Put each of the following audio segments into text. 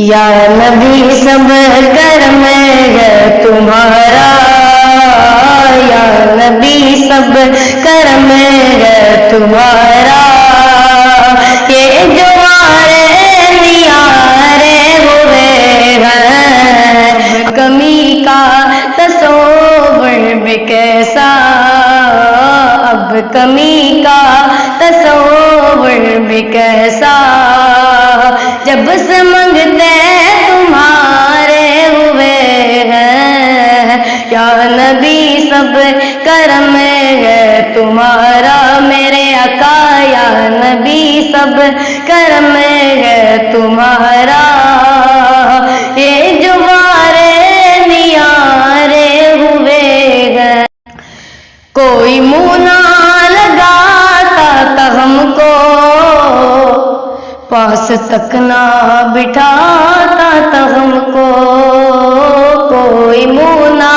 یا نبی سب کرم ہے تمہارا، یا نبی سب کرم ہے تمہارا، یہ جو ہمارے نیارے ہوئے ہیں، کمی کا تصور بھی کیسا، اب کمی کا تصور بھی کیسا، جب سے منگتے تمہارے ہوئے ہیں، یا نبی سب کرم ہے تمہارا، میرے آقا یا نبی سب کرم ہے تمہارا، یہ جو ہمارے نیارے ہوئے ہیں، کوئی منہ نہ لگاتا تھا ہم کو، پاس تک نہ بٹھاتا تھا ہم کو، کوئی منہ نہ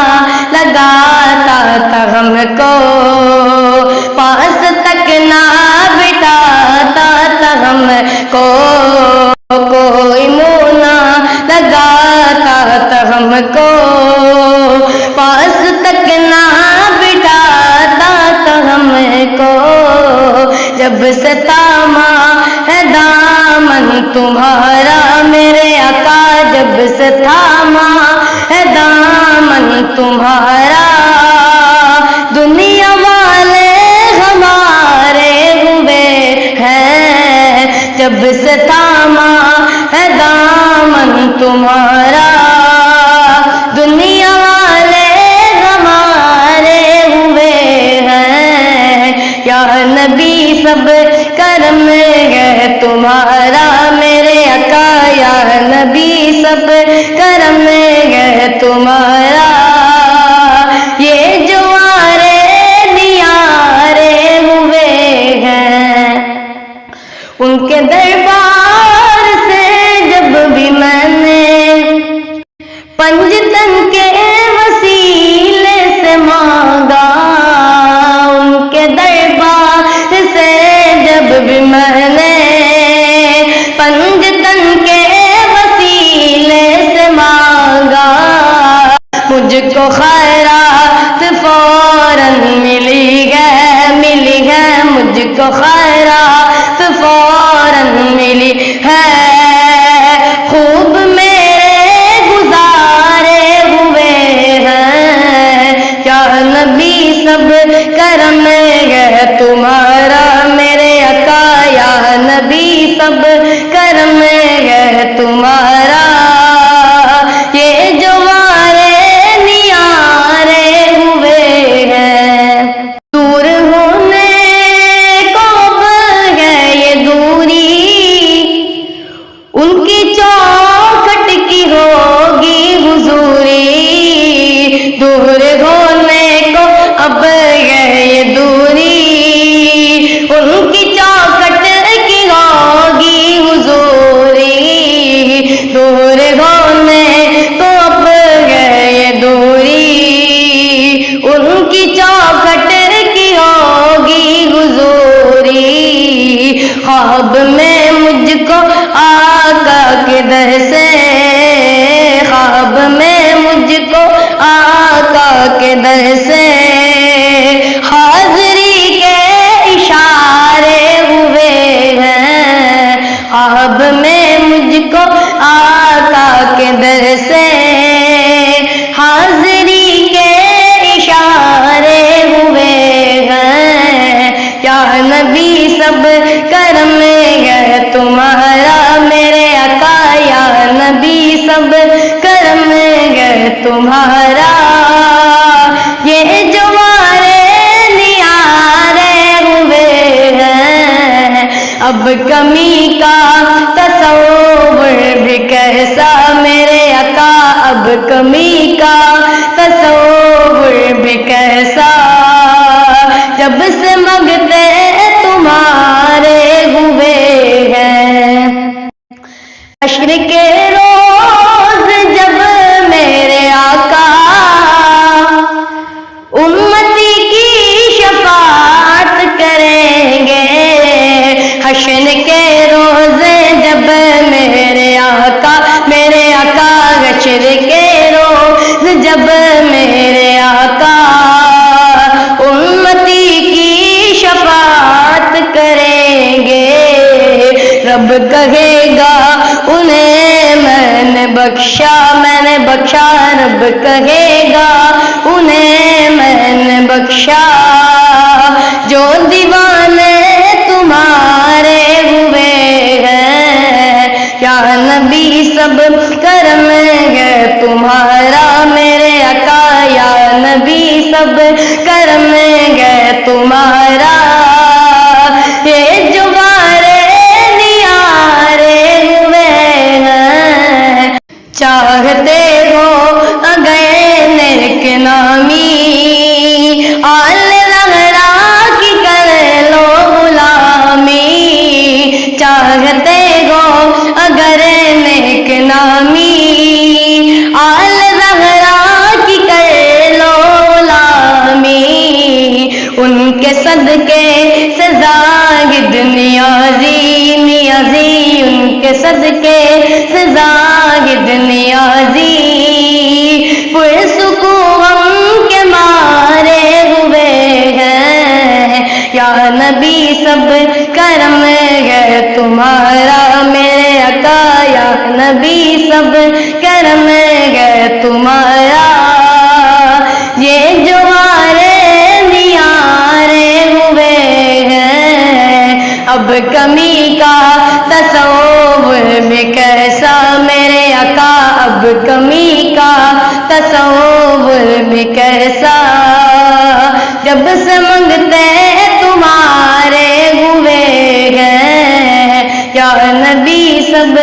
لگاتا تھا ہم کو، پاس تک نہ بٹھاتا تھا ہم کو، کوئی منہ نہ لگاتا تھا ہم کو، پاس تک نہ بٹھاتا تھا ہم کو، جب سے تاما ہے دامن تمہارا میرے آقا، جب سے تھاما ہے دامن تمہارا، دنیا والے ہمارے ہوئے ہیں، جب سے تھاما ہے دامن تمہارا، دنیا والے ہمارے ہوئے ہیں، یا نبی سب کرم ہے تمہارا، میرے آقا یا نبی سب کرم ہے تمہارا، یہ جو ہمارے نیارے ہوئے ہیں، ان کے دربار سے جب بھی میں نے پنجتن کے وسیلے سے مانگا، ان کے دربار سے جب بھی میں نے پنجتن کے وسیلے سے مانگا، مجھ کو خیرات فوراً ملی ہے، مجھ کو خیرات فوراً ملی ہے، خوب میرے گزارے ہوئے ہیں، یا نبی سب کرم ہے تمہارا، میرے آقا یا نبی سب کرم ہے تمہارا، یہ جو ہمارے نیارے ہوئے ہیں، دور ہونے کو اب ہے یہ دوری، ان کی چوکھٹ کی ہوگی حضوری، دور ہونے کو اب ہے یہ دوری، ان کی چوکھٹ کی ہوگی حضوری، دور ہونے کو اب ہے یہ دوری، ان کی چوکھٹ کی ہوگی حضوری، خواب میں مجھ کو آقا کے در سے، خواب میں مجھ کو آقا کے در سے حاضری کے اشارے ہوئے ہیں، خواب میں مجھ کو آقا کے در سے حاضری کے اشارے ہوئے ہیں، یا نبی سب کرم ہے تمہارا، میرے آقا یا نبی سب کرم ہے تمہارا، یہ جو ہمارے نیارے ہوئے ہیں، اب کمی کا تصور بھی کیسا، میرے آقا اب کمی کا تصور بھی کیسا، جب سے منگتے تمہارے ہوئے ہیں، حشر کے روز جب میرے آقا امتی کی شفاعت کریں گے، حشر کے روز جب میرے آقا میرے آقا حشر کے روز جب میرے آقا امتی کی شفاعت کریں گے، رب کہے گا انہیں میں نے بخشا، میں نے بخشا، رب کہے گا انہیں میں نے بخشا، جو دیوانے تمہارے ہوئے ہیں یا نبی سب کرم ہے تمہارا، میرے آقا یا نبی سب کرم ہے تمہارا، یہ جو بارے نیارے ہوئے ہیں چاہتے ہو اگر نیک نامی آل زہرا کی کر لو غلامی، چاہتے ہو اگر نیک نامی آل زہرا کی کر لو غلامی، ان کے صدقے سے زاہد نیازی نیازی، ان کے صدقے سے زاہد نیازی، پرسکون غم کے مارے ہوئے ہیں یا نبی سب کرم ہے تمہارا، میرے آقا یا نبی سب کرم ہے تمہارا، یہ جو ہمارے نیارے ہوئے ہیں اب کمی کا تصور میں کیسا، میرے آقا اب کمی کا تصور میں کیسا، جب سے منگتے تمہارے ہوئے ہیں یا نبی سب